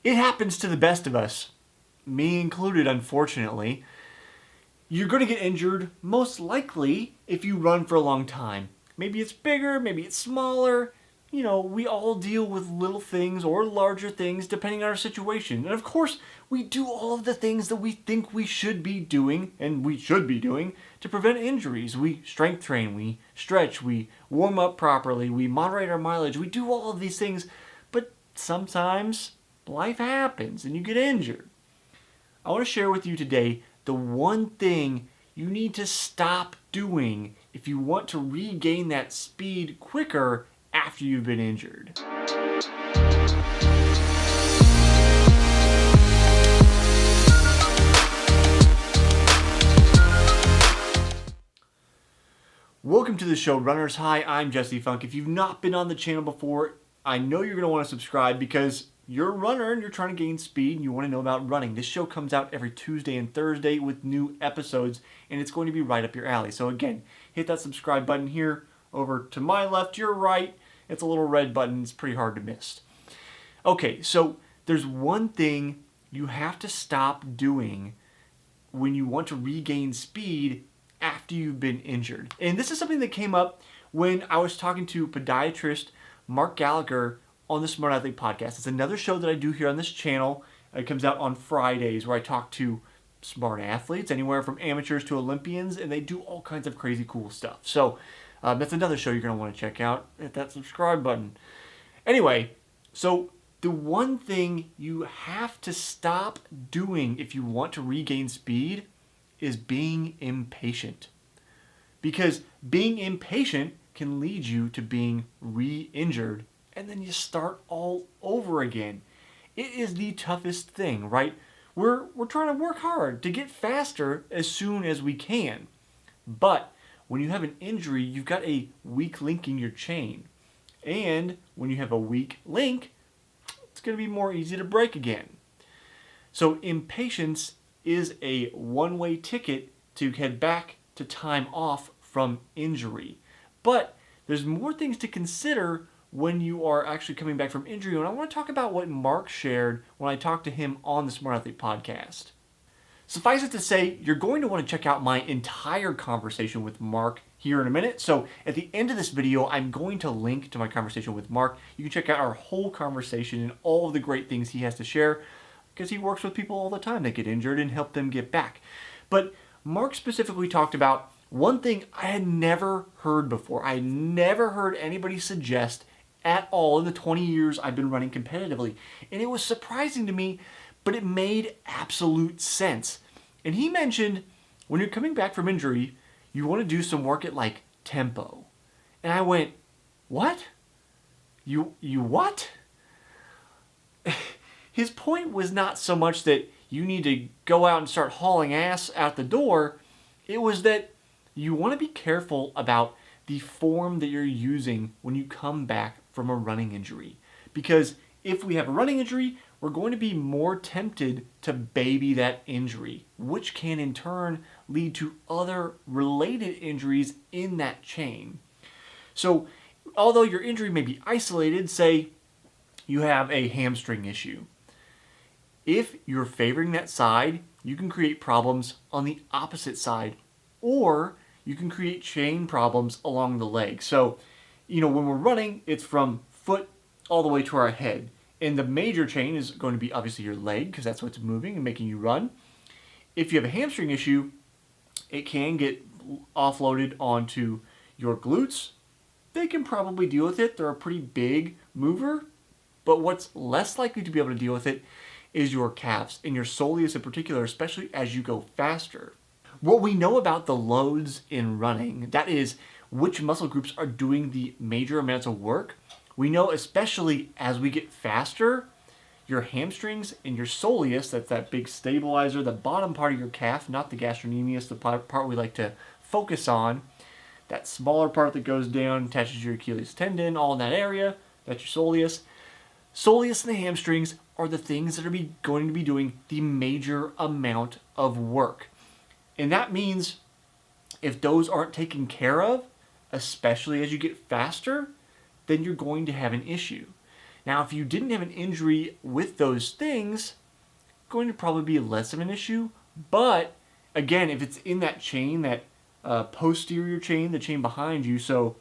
It happens to the best of us, me included, unfortunately. You're going to get injured most likely if you run for a long time. Maybe it's bigger, maybe it's smaller. We all deal with little things or larger things depending on our situation. And of course, we do all of the things that we think we should be doing and we should be doing to prevent injuries. We strength train, we stretch, we warm up properly, we moderate our mileage. We do all of these things, but sometimes life happens and you get injured. I want to share with you today the one thing you need to stop doing if you want to regain that speed quicker after you've been injured. Welcome to the show, Runners. Hi, I'm Jesse Funk. If you've not been on the channel before, I know you're going to want to subscribe because you're a runner and you're trying to gain speed and you want to know about running. This show comes out every Tuesday and Thursday with new episodes, and it's going to be right up your alley. So again, hit that subscribe button here over to my left, your right. It's a little red button. It's pretty hard to miss. Okay, so there's one thing you have to stop doing when you want to regain speed after you've been injured. And this is something that came up when I was talking to podiatrist Mark Gallagher on the Smart Athlete podcast. It's another show that I do here on this channel. It comes out on Fridays where I talk to smart athletes, anywhere from amateurs to Olympians, and they do all kinds of crazy cool stuff. So that's another show you're going to want to check out. Hit that subscribe button. Anyway, so the one thing you have to stop doing if you want to regain speed is being impatient. Because being impatient can lead you to being re-injured, and then you start all over again. It is the toughest thing, right? We're trying to work hard to get faster as soon as we can. But when you have an injury, you've got a weak link in your chain. And when you have a weak link, it's going to be more easy to break again. So impatience is a one-way ticket to head back to time off from injury. But there's more things to consider when you are actually coming back from injury. And I want to talk about what Mark shared when I talked to him on the Smart Athlete podcast. Suffice it to say, you're going to want to check out my entire conversation with Mark here in a minute. So at the end of this video, I'm going to link to my conversation with Mark. You can check out our whole conversation and all of the great things he has to share because he works with people all the time that get injured and help them get back. But Mark specifically talked about one thing I had never heard before. I had never heard anybody suggest at all in the 20 years I've been running competitively. And it was surprising to me, but it made absolute sense. And he mentioned when you're coming back from injury, you want to do some work at like tempo. And I went, what? You what? His point was not so much that you need to go out and start hauling ass out the door. It was that you want to be careful about the form that you're using when you come back from a running injury. Because if we have a running injury, we're going to be more tempted to baby that injury, which can in turn lead to other related injuries in that chain. So, although your injury may be isolated, say you have a hamstring issue, if you're favoring that side, you can create problems on the opposite side, or you can create chain problems along the leg. So, when we're running, it's from foot all the way to our head. And the major chain is going to be obviously your leg because that's what's moving and making you run. If you have a hamstring issue, it can get offloaded onto your glutes. They can probably deal with it. They're a pretty big mover. But what's less likely to be able to deal with it is your calves and your soleus in particular, especially as you go faster. What we know about the loads in running, that is which muscle groups are doing the major amounts of work. We know especially as we get faster, your hamstrings and your soleus, that's that big stabilizer, the bottom part of your calf, not the gastrocnemius, the part we like to focus on, that smaller part that goes down, attaches to your Achilles tendon, all in that area, that's your soleus. Soleus and the hamstrings are the things that are going to be doing the major amount of work. And that means if those aren't taken care of, especially as you get faster, then you're going to have an issue. Now, if you didn't have an injury with those things, going to probably be less of an issue. But again, if it's in that chain, that posterior chain, the chain behind you, so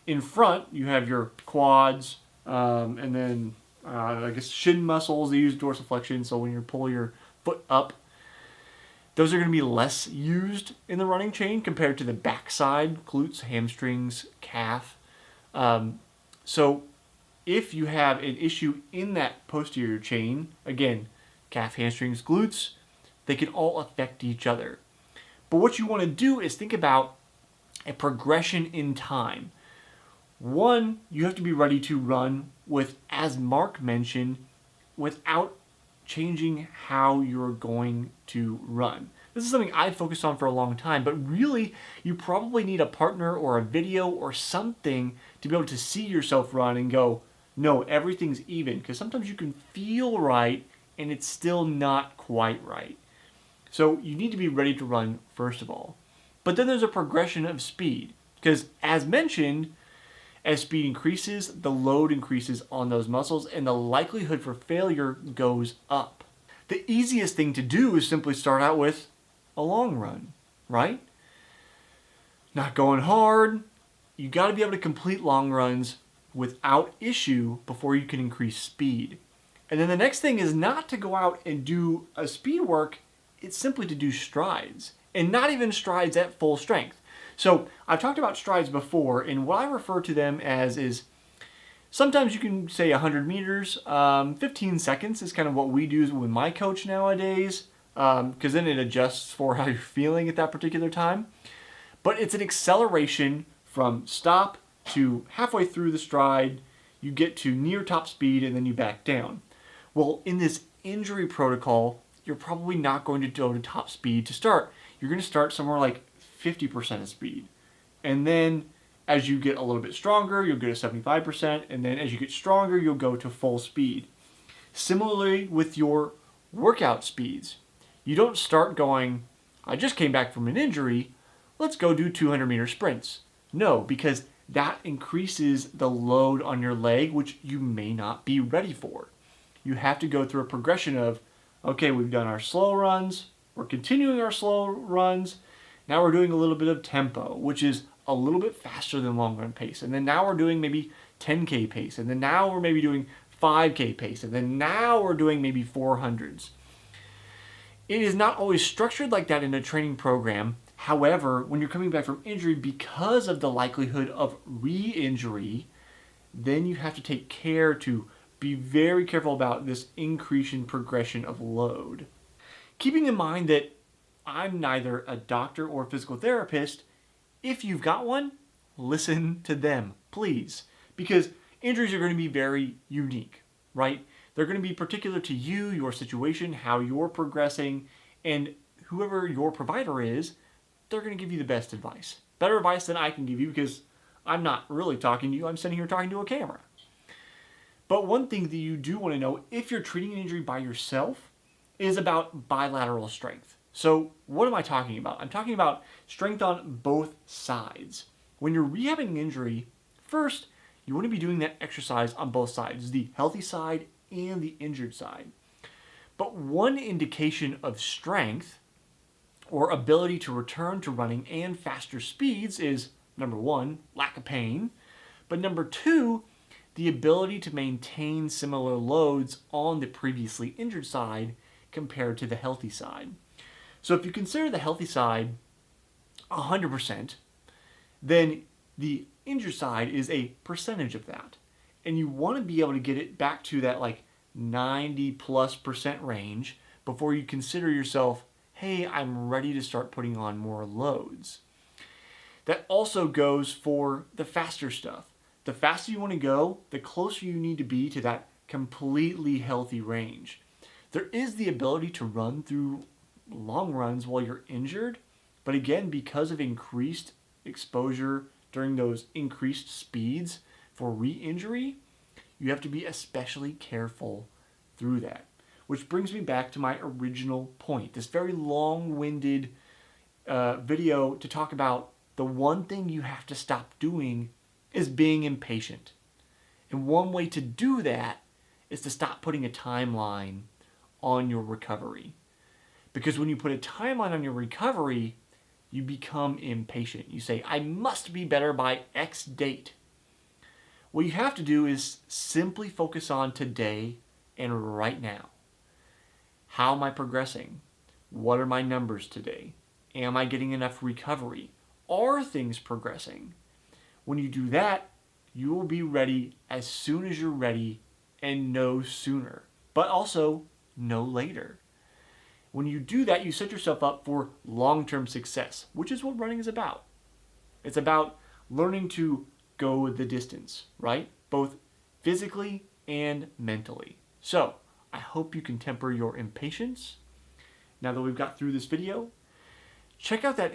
in front you have your quads, and then I guess shin muscles. They use dorsiflexion, so when you pull your foot up, those are going to be less used in the running chain compared to the backside, glutes, hamstrings, calf. So if you have an issue in that posterior chain, again, calf, hamstrings, glutes, they can all affect each other. But what you want to do is think about a progression in time. One, you have to be ready to run with, as Mark mentioned, without changing how you're going to run. This is something I've focused on for a long time, but really you probably need a partner or a video or something to be able to see yourself run and go, no, everything's even. Because sometimes you can feel right and it's still not quite right. So you need to be ready to run first of all. But then there's a progression of speed. Because as mentioned, as speed increases, the load increases on those muscles and the likelihood for failure goes up. The easiest thing to do is simply start out with a long run, right? Not going hard. You got to be able to complete long runs without issue before you can increase speed. And then the next thing is not to go out and do a speed work, it's simply to do strides. And not even strides at full strength. So I've talked about strides before, and what I refer to them as is sometimes you can say 100 meters, 15 seconds is kind of what we do with my coach nowadays, because then it adjusts for how you're feeling at that particular time. But it's an acceleration from stop to halfway through the stride, you get to near top speed, and then you back down. Well, in this injury protocol, you're probably not going to go to top speed to start. You're going to start somewhere like 50% of speed. And then as you get a little bit stronger, you'll get to 75%. And then as you get stronger, you'll go to full speed. Similarly with your workout speeds, you don't start going, I just came back from an injury, let's go do 200-meter sprints. No, because that increases the load on your leg, which you may not be ready for. You have to go through a progression of, okay, we've done our slow runs, we're continuing our slow runs, now we're doing a little bit of tempo, which is a little bit faster than long run pace. And then now we're doing maybe 10K pace. And then now we're maybe doing 5K pace. And then now we're doing maybe 400s. It is not always structured like that in a training program. However, when you're coming back from injury, because of the likelihood of re-injury, then you have to take care to be very careful about this increase in progression of load. Keeping in mind that I'm neither a doctor or a physical therapist, if you've got one, listen to them, please. Because injuries are going to be very unique, right? They're going to be particular to you, your situation, how you're progressing, and whoever your provider is, they're going to give you the best advice. Better advice than I can give you because I'm not really talking to you, I'm sitting here talking to a camera. But one thing that you do want to know if you're treating an injury by yourself is about bilateral strength. So what am I talking about? I'm talking about strength on both sides. When you're rehabbing an injury, first, you want to be doing that exercise on both sides, the healthy side and the injured side. But one indication of strength or ability to return to running and faster speeds is, number one, lack of pain, but number two, the ability to maintain similar loads on the previously injured side compared to the healthy side. So if you consider the healthy side 100%, then the injured side is a percentage of that. And you want to be able to get it back to that like 90+% range before you consider yourself, hey, I'm ready to start putting on more loads. That also goes for the faster stuff. The faster you want to go, the closer you need to be to that completely healthy range. There is the ability to run through long runs while you're injured, but again, because of increased exposure during those increased speeds for re-injury, you have to be especially careful through that. Which brings me back to my original point, this very long-winded video to talk about the one thing you have to stop doing is being impatient. And one way to do that is to stop putting a timeline on your recovery. Because when you put a timeline on your recovery, you become impatient. You say, I must be better by X date. What you have to do is simply focus on today and right now. How am I progressing? What are my numbers today? Am I getting enough recovery? Are things progressing? When you do that, you will be ready as soon as you're ready and no sooner, but also no later. When you do that, you set yourself up for long-term success, which is what running is about. It's about learning to go the distance, right? Both physically and mentally. So, I hope you can temper your impatience. Now that we've got through this video, check out that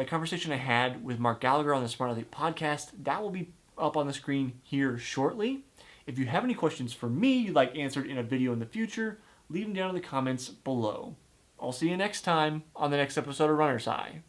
conversation I had with Mark Gallagher on the Smart Athlete podcast. That will be up on the screen here shortly. If you have any questions for me you'd like answered in a video in the future, leave them down in the comments below. I'll see you next time on the next episode of Runner's High.